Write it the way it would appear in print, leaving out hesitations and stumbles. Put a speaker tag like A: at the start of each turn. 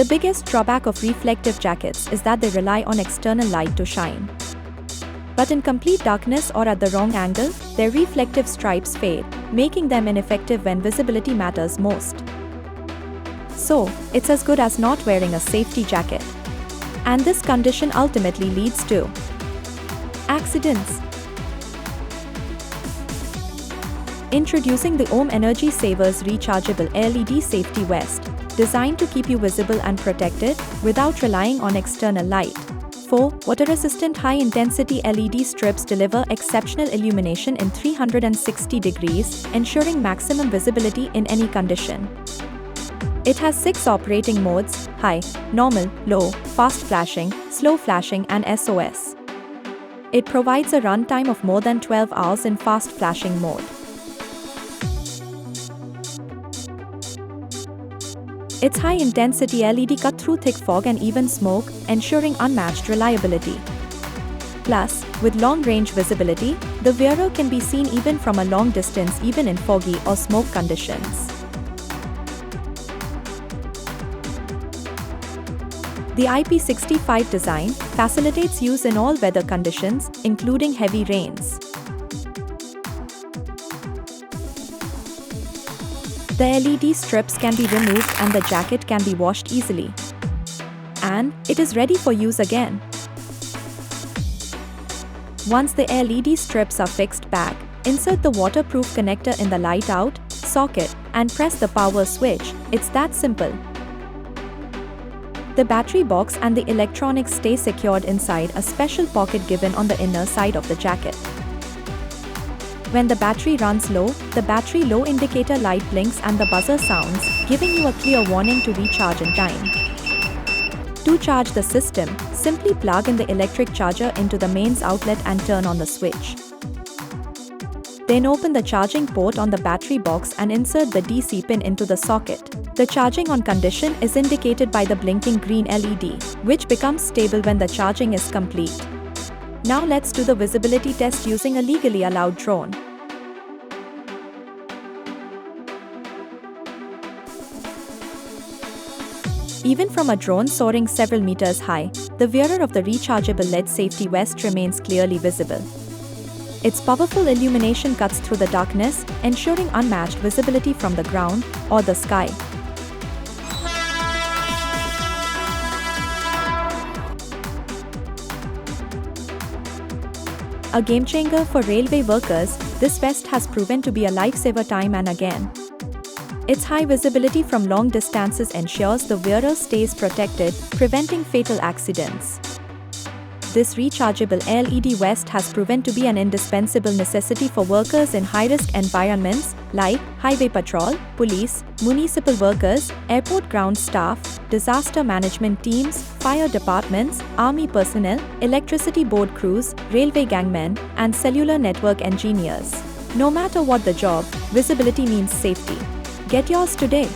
A: The biggest drawback of reflective jackets is that they rely on external light to shine. But in complete darkness or at the wrong angle, their reflective stripes fade, making them ineffective when visibility matters most. So, it's as good as not wearing a safety jacket. And this condition ultimately leads to accidents. Introducing the Ohm Energy Savers Rechargeable LED Safety Vest, designed to keep you visible and protected without relying on external light. 4. Water-resistant high-intensity LED strips deliver exceptional illumination in 360 degrees, ensuring maximum visibility in any condition. It has 6 operating modes: high, normal, low, fast flashing, slow flashing and SOS. It provides a runtime of more than 12 hours in fast flashing mode. Its high-intensity LED cut through thick fog and even smoke, ensuring unmatched reliability. Plus, with long-range visibility, the wearer can be seen even from a long distance even in foggy or smoke conditions. The IP65 design facilitates use in all weather conditions, including heavy rains. The LED strips can be removed and the jacket can be washed easily. And it is ready for use again. Once the LED strips are fixed back, insert the waterproof connector in the light out socket and press the power switch. It's that simple. The battery box and the electronics stay secured inside a special pocket given on the inner side of the jacket. When the battery runs low, the battery low indicator light blinks and the buzzer sounds, giving you a clear warning to recharge in time. To charge the system, simply plug in the electric charger into the mains outlet and turn on the switch. Then open the charging port on the battery box and insert the DC pin into the socket. The charging on condition is indicated by the blinking green LED, which becomes stable when the charging is complete. Now let's do the visibility test using a legally allowed drone. Even from a drone soaring several meters high, the wearer of the rechargeable LED safety vest remains clearly visible. Its powerful illumination cuts through the darkness, ensuring unmatched visibility from the ground or the sky. A game-changer for railway workers, this vest has proven to be a lifesaver time and again. Its high visibility from long distances ensures the wearer stays protected, preventing fatal accidents. This rechargeable LED vest has proven to be an indispensable necessity for workers in high-risk environments like highway patrol, police, municipal workers, airport ground staff, disaster management teams, fire departments, army personnel, electricity board crews, railway gangmen, and cellular network engineers. No matter what the job, visibility means safety. Get yours today.